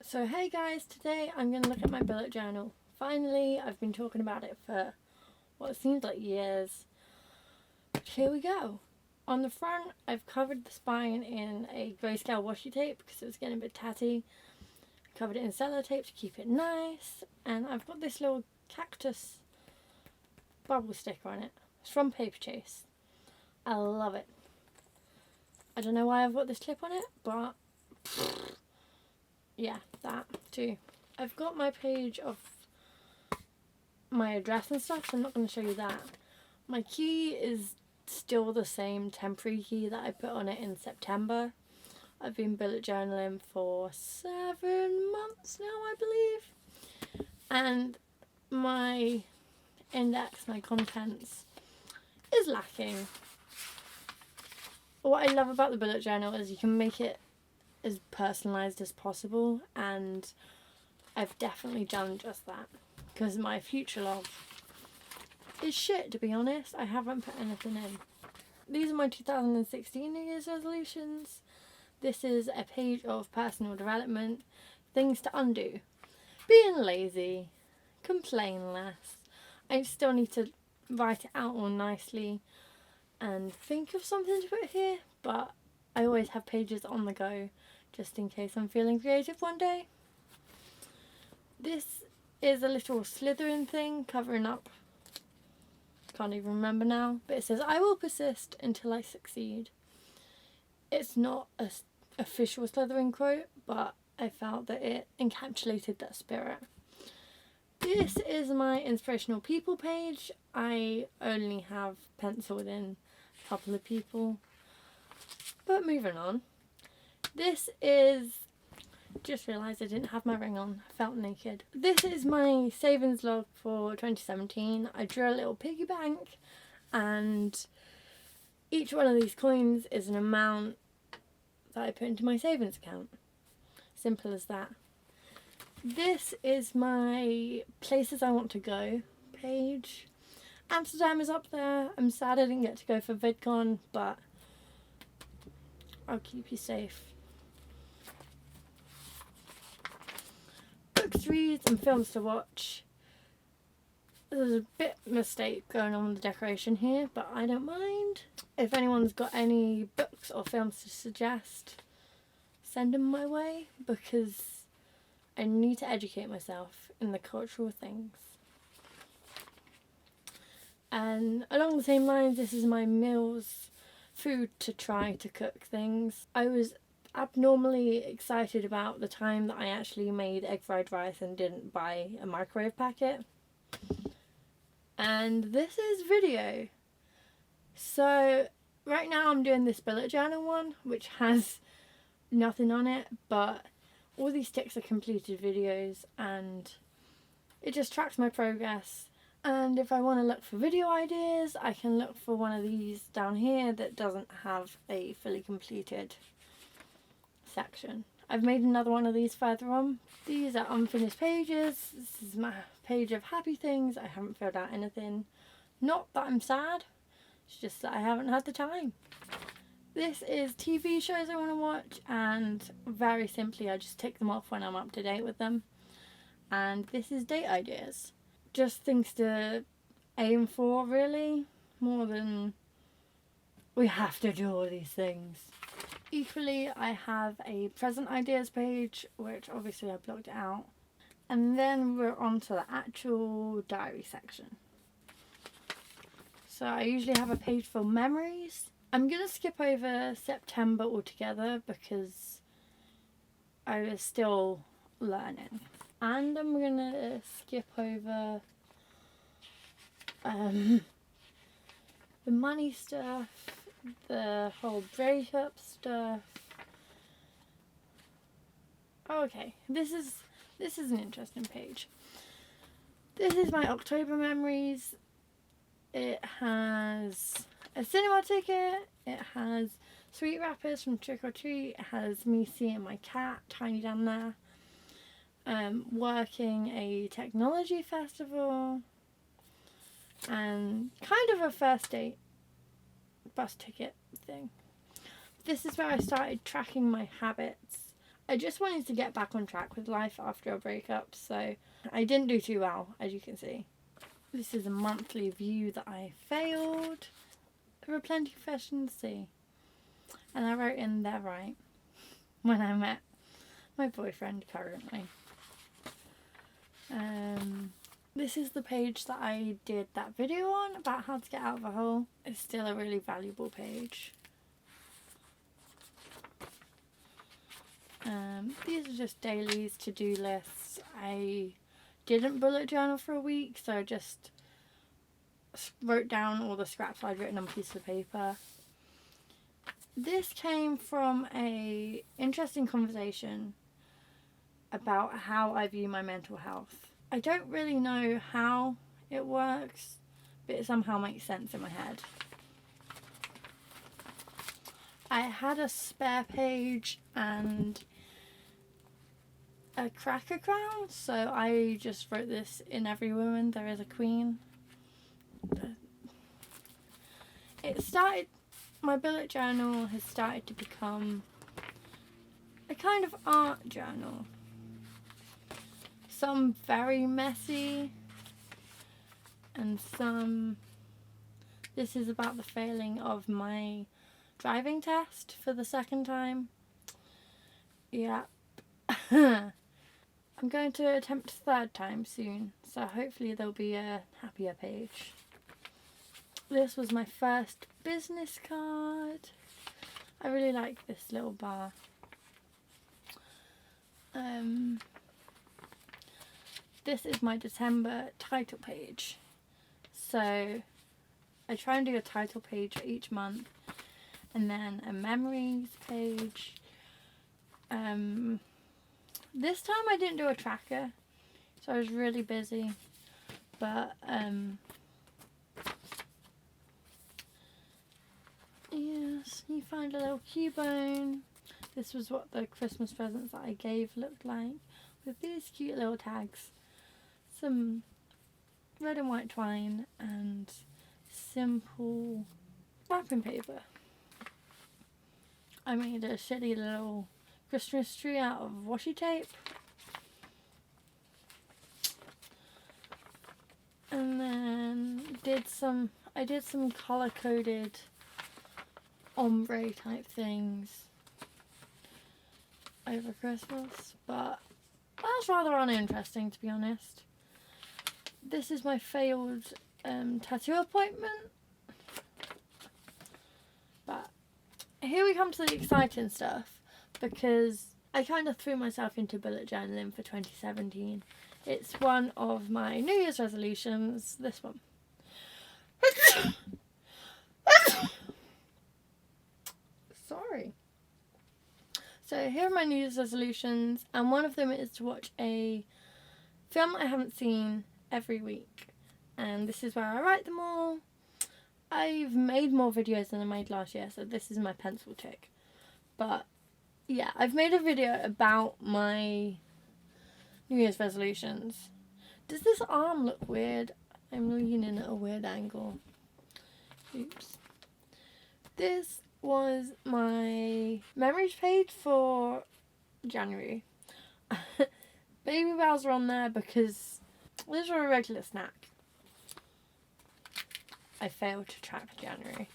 So hey guys, today I'm going to look at my bullet journal. Finally, I've been talking about it for what seems like years. But here we go. On the front, I've covered the spine in a grayscale washi tape because it was getting a bit tatty. Covered it in sellotape to keep it nice. And I've got this little cactus bubble sticker on it. It's from Paper Chase. I love it. I don't know why I've got this clip on it, but yeah, that too. I've got my page of my address and stuff, so I'm not going to show you that. My key is still the same temporary key that I put on it in September. I've been bullet journaling for 7 months now, I believe. And my index, my contents, is lacking. What I love about the bullet journal is you can make it as personalised as possible, and I've definitely done just that because my future log is shit, to be honest. I haven't put anything in. These are my 2016 New Year's resolutions. This is a page of personal development, things to undo, being lazy, complain less. I still need to write it out all nicely and think of something to put here, but I always have pages on the go just in case I'm feeling creative one day. This is a little Slytherin thing covering up, can't even remember now, but it says, "I will persist until I succeed." It's not an official Slytherin quote, but I felt that it encapsulated that spirit. This is my inspirational people page. I only have penciled in a couple of people, but moving on. This is, just realised I didn't have my ring on, I felt naked. This is my savings log for 2017. I drew a little piggy bank, and each one of these coins is an amount that I put into my savings account. Simple as that. This is my places I want to go page. Amsterdam is up there. I'm sad I didn't get to go for VidCon, but I'll keep you safe. Books to read and films to watch. There's a bit mistake going on with the decoration here, but I don't mind. If anyone's got any books or films to suggest, send them my way, because I need to educate myself in the cultural things. And along the same lines, this is my meals, food to try to cook things. I was abnormally excited about the time that I actually made egg fried rice and didn't buy a microwave packet. And this is video. So right now I'm doing this bullet journal one, which has nothing on it, but all these ticks are completed videos, and it just tracks my progress. And if I want to look for video ideas, I can look for one of these down here that doesn't have a fully completed section. I've made another one of these further on. These are unfinished pages. This is my page of happy things. I haven't filled out anything. Not that I'm sad, it's just that I haven't had the time. This is TV shows I want to watch, and very simply I just tick them off when I'm up to date with them. And this is date ideas. Just things to aim for, really, more than we have to do all these things. Equally, I have a present ideas page, which obviously I blocked out. And then we're on to the actual diary section. So I usually have a page for memories. I'm going to skip over September altogether because I was still learning. And I'm going to skip over the money stuff, the whole breakup stuff. Okay, this is an interesting page. This is my October memories. It has a cinema ticket, it has sweet wrappers from Trick or Treat, it has me seeing my cat, Tiny, down there, working a technology festival, and kind of a first date bus ticket thing. This is where I started tracking my habits. I just wanted to get back on track with life after a breakup, so I didn't do too well, as you can see. This is a monthly view that I failed. There were plenty of questions to see. And I wrote in there right when I met my boyfriend currently. This is the page that I did that video on about how to get out of a hole. It's still a really valuable page. These are just dailies, to-do lists. I didn't bullet journal for a week, so I just wrote down all the scraps I'd written on a piece of paper. This came from a interesting conversation about how I view my mental health. I don't really know how it works, but it somehow makes sense in my head. I had a spare page and a cracker crown, so I just wrote this: in every woman there is a queen. My bullet journal has started to become a kind of art journal. Some very messy, and some... This is about the failing of my driving test for the second time. Yeah. I'm going to attempt a third time soon, so hopefully there'll be a happier page. This was my first business card. I really like this little bar. This is my December title page. So I try and do a title page for each month, and then a memories page. This time I didn't do a tracker, so I was really busy, but yes, you find a little cubone. This was what the Christmas presents that I gave looked like, with these cute little tags, some red and white twine, and simple wrapping paper. I made a shitty little Christmas tree out of washi tape, and then I did some color coded ombre type things over Christmas, but that's rather uninteresting, to be honest. This is my failed tattoo appointment, but here we come to the exciting stuff, because I kind of threw myself into bullet journaling for 2017. It's one of my New Year's resolutions, this one. Sorry. So here are my New Year's resolutions, and one of them is to watch a film I haven't seen every week. And this is where I write them all. I've made more videos than I made last year, so this is my pencil tick. But yeah, I've made a video about my New Year's resolutions. Does this arm look weird? I'm leaning at a weird angle. Oops. This was my memories page for January. Baby bells are on there because these were a regular snack. I failed to track January.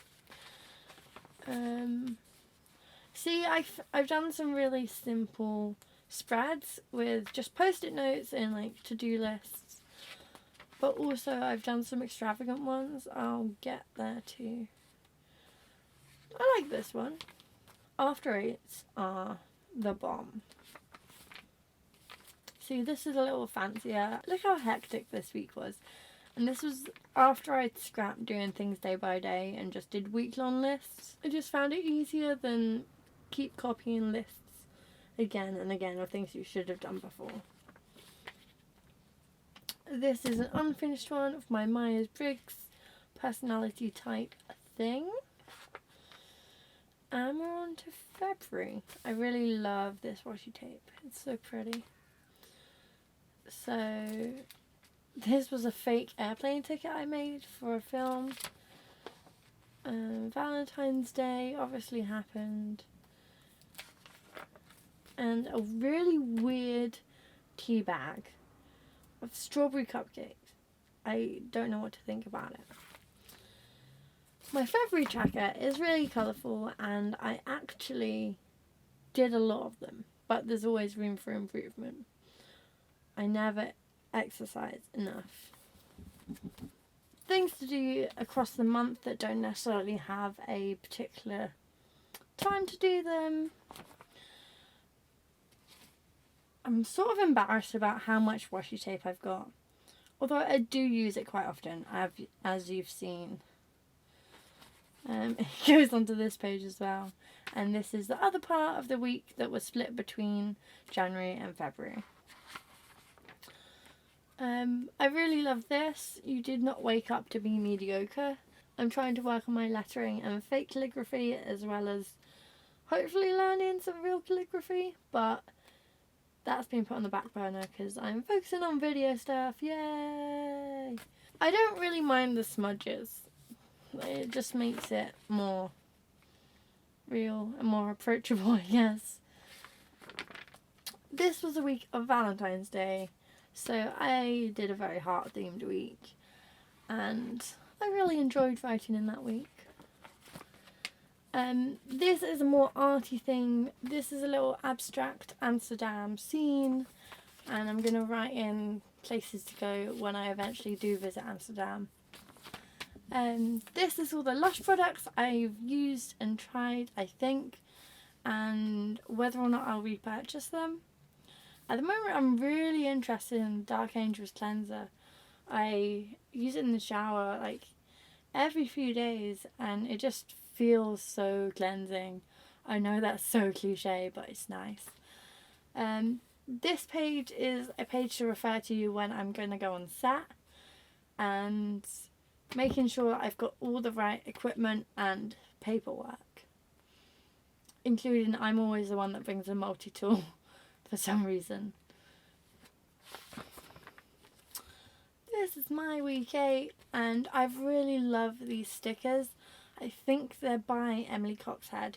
See, I've done some really simple spreads with just post-it notes and like to-do lists, but also I've done some extravagant ones. I'll get there too. I like this one. After eights are the bomb. See, this is a little fancier. Look how hectic this week was. And this was after I'd scrapped doing things day by day and just did week-long lists. I just found it easier than keep copying lists again and again of things you should have done before. This is an unfinished one of my Myers-Briggs personality type thing. And we're on to February. I really love this washi tape. It's so pretty. So this was a fake airplane ticket I made for a film. Valentine's Day obviously happened. and a really weird tea bag of strawberry cupcakes. I don't know what to think about it. My February tracker is really colourful, and I actually did a lot of them, but there's always room for improvement. I never exercise enough. Things to do across the month that don't necessarily have a particular time to do them. I'm sort of embarrassed about how much washi tape I've got, although I do use it quite often, as you've seen. It goes onto this page as well, and this is the other part of the week that was split between January and February. I really love this. You did not wake up to be mediocre. I'm trying to work on my lettering and fake calligraphy, as well as hopefully learning some real calligraphy, but that's been put on the back burner because I'm focusing on video stuff. Yay! I don't really mind the smudges. It just makes it more real and more approachable, I guess. This was a week of Valentine's Day, so I did a very heart themed week, and I really enjoyed writing in that week. This is a more arty thing. This is a little abstract Amsterdam scene, and I'm going to write in places to go when I eventually do visit Amsterdam. This is all the Lush products I've used and tried, I think, and whether or not I'll repurchase them. At the moment, I'm really interested in Dark Angels cleanser. I use it in the shower like every few days, and it just feels so cleansing. I know that's so cliche, but it's nice. This page is a page to refer to when I'm going to go on set, and making sure I've got all the right equipment and paperwork, including I'm always the one that brings a multi-tool for some reason. This is my week 8, and I've really loved these stickers. I think they're by Emily Coxhead,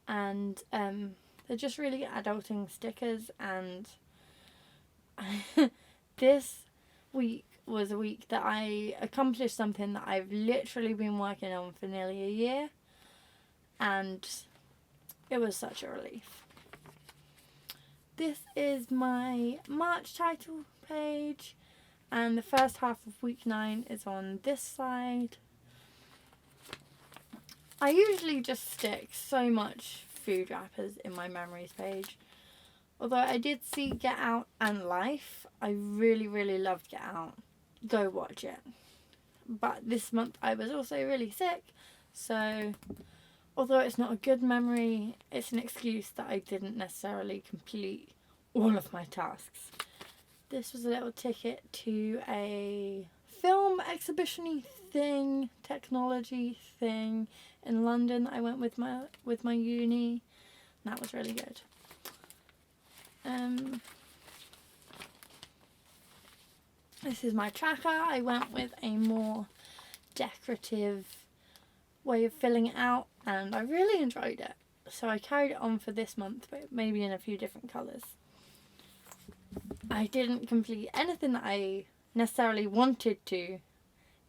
and they're just really adulting stickers, and this week was a week that I accomplished something that I've literally been working on for nearly a year, and it was such a relief. This is my March title page, and the first half of week 9 is on this side. I usually just stick so much food wrappers in my memories page. Although I did see Get Out and Life. I really, really loved Get Out. Go watch it. But this month I was also really sick, so although it's not a good memory, it's an excuse that I didn't necessarily complete all of my tasks. This was a little ticket to a film exhibition-y thing, technology thing in London that I went with my uni, and that was really good. This is my tracker. I went with a more decorative way of filling it out, and I really enjoyed it. So I carried it on for this month, but maybe in a few different colours. I didn't complete anything that I necessarily wanted to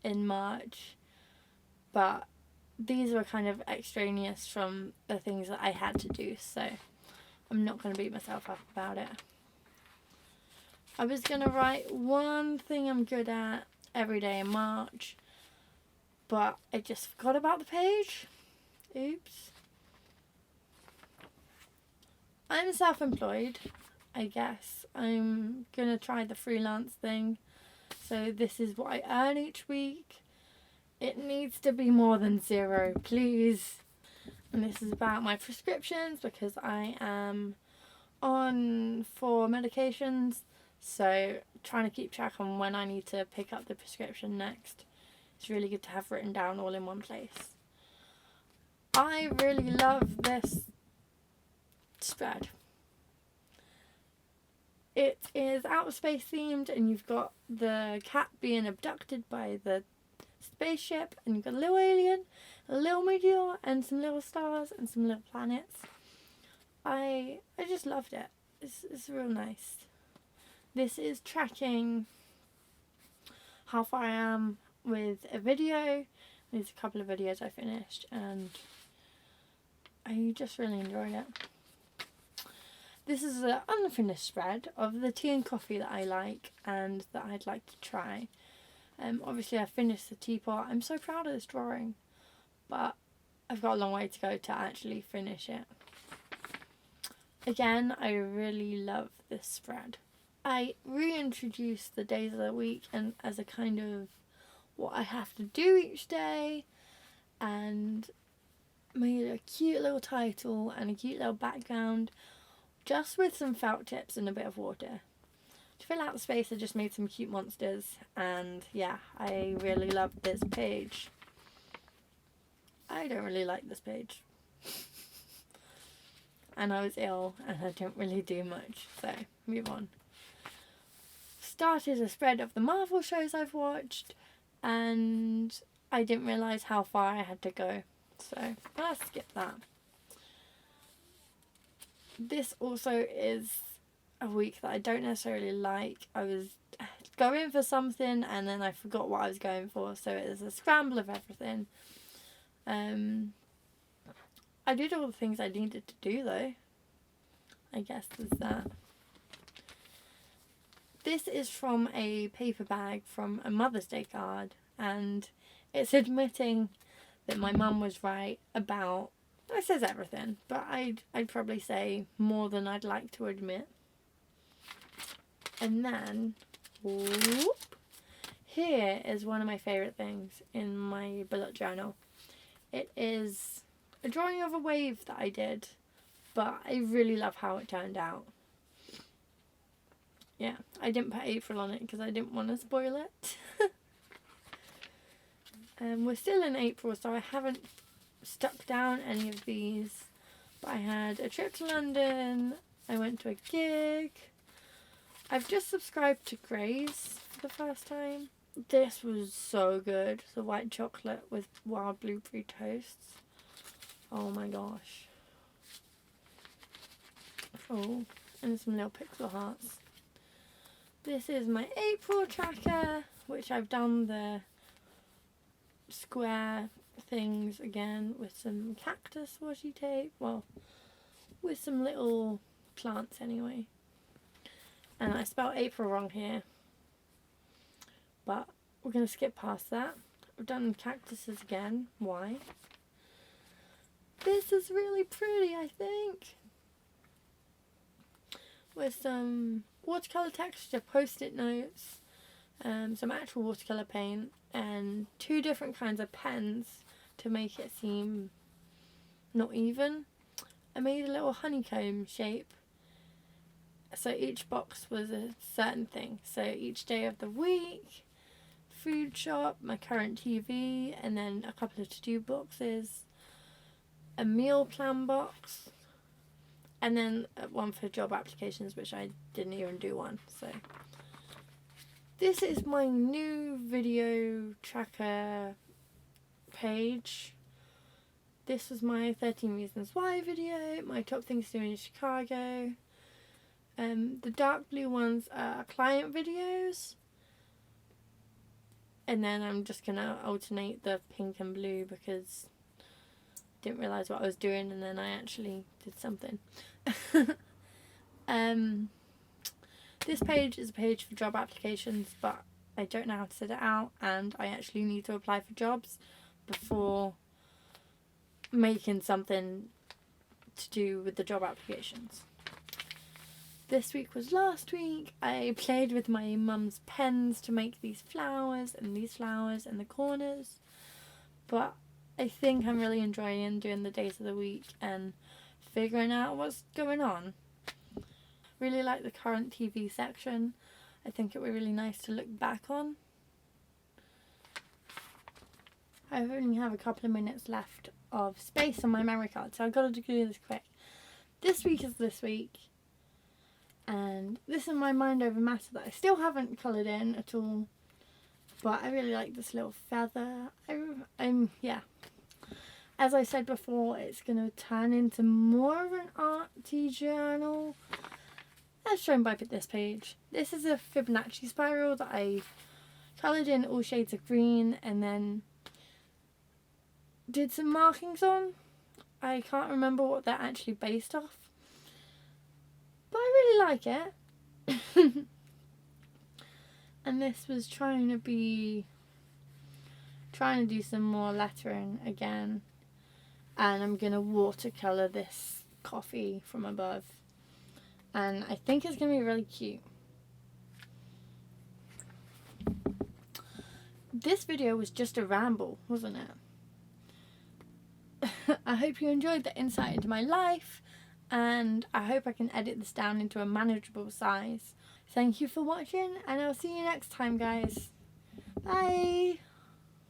in March, but these were kind of extraneous from the things that I had to do, so I'm not going to beat myself up about it. I was going to write one thing I'm good at every day in March, but I just forgot about the page. Oops. I'm self-employed, I guess. I'm going to try the freelance thing. So this is what I earn each week. It needs to be more than 0, please. And this is about my prescriptions, because I am on 4 medications. So trying to keep track on when I need to pick up the prescription next. It's really good to have written down all in one place. I really love this spread. It is outer space themed, and you've got the cat being abducted by the spaceship, and you've got a little alien, a little meteor, and some little stars and some little planets. I just loved it. It's real nice. This is tracking how far I am with a video. There's a couple of videos I finished and I just really enjoyed it. This is an unfinished spread of the tea and coffee that I like and that I'd like to try. Obviously I finished the teapot. I'm so proud of this drawing, but I've got a long way to go to actually finish it. Again, I really love this spread. I reintroduced the days of the week and as a kind of what I have to do each day, and made a cute little title and a cute little background just with some felt tips and a bit of water. To fill out the space I just made some cute monsters, and yeah, I really love this page. I don't really like this page. And I was ill and I don't really do much, so move on. Started a spread of the Marvel shows I've watched and I didn't realise how far I had to go, so I'll skip that. This also is a week that I don't necessarily like. I was going for something and then I forgot what I was going for, so it was a scramble of everything. I did all the things I needed to do though. I guess there's that. This is from a paper bag from a Mother's Day card, and it's admitting that my mum was right about, it says everything, but I'd probably say more than I'd like to admit. And then, whoop, here is one of my favourite things in my bullet journal. It is a drawing of a wave that I did, but I really love how it turned out. Yeah, I didn't put April on it because I didn't want to spoil it. We're still in April, so I haven't stuck down any of these. But I had a trip to London, I went to a gig. I've just subscribed to Graze for the first time. This was so good. The white chocolate with wild blueberry toasts. Oh my gosh. Oh, and some little pixel hearts. This is my April tracker, which I've done the square things again with some cactus washi tape. Well, with some little plants anyway. And I spelled April wrong here, but we're going to skip past that. I've done cactuses again. Why? This is really pretty, I think. With some watercolour texture, post-it notes, some actual watercolour paint, and 2 different kinds of pens to make it seem not even. I made a little honeycomb shape. So each box was a certain thing. So each day of the week, food shop, my current TV, and then a couple of to-do boxes, a meal plan box, and then one for job applications, which I didn't even do one. So this is my new video tracker page. This was my 13 Reasons Why video, my top things to do in Chicago. The dark blue ones are client videos, and then I'm just gonna alternate the pink and blue because I didn't realise what I was doing and then I actually did something. This page is a page for job applications, but I don't know how to set it out and I actually need to apply for jobs before making something to do with the job applications. This week was last week. I played with my mum's pens to make these flowers and the corners, but I think I'm really enjoying doing the days of the week and figuring out what's going on. Really like the current TV section. I think it would be really nice to look back on. I only have a couple of minutes left of space on my memory card, so I've got to do this quick. This week is this week. And this is my mind over matter that I still haven't coloured in at all, but I really like this little feather. as I said before, it's going to turn into more of an arty journal, as shown by this page. This is a Fibonacci spiral that I coloured in all shades of green and then did some markings on. I can't remember what they're actually based off, but I really like it. And this was trying to do some more lettering again, and I'm gonna watercolor this coffee from above, and I think it's gonna be really cute. This video was just a ramble, wasn't it? I hope you enjoyed the insight into my life, and I hope I can edit this down into a manageable size. Thank you for watching, and I'll see you next time, guys. Bye!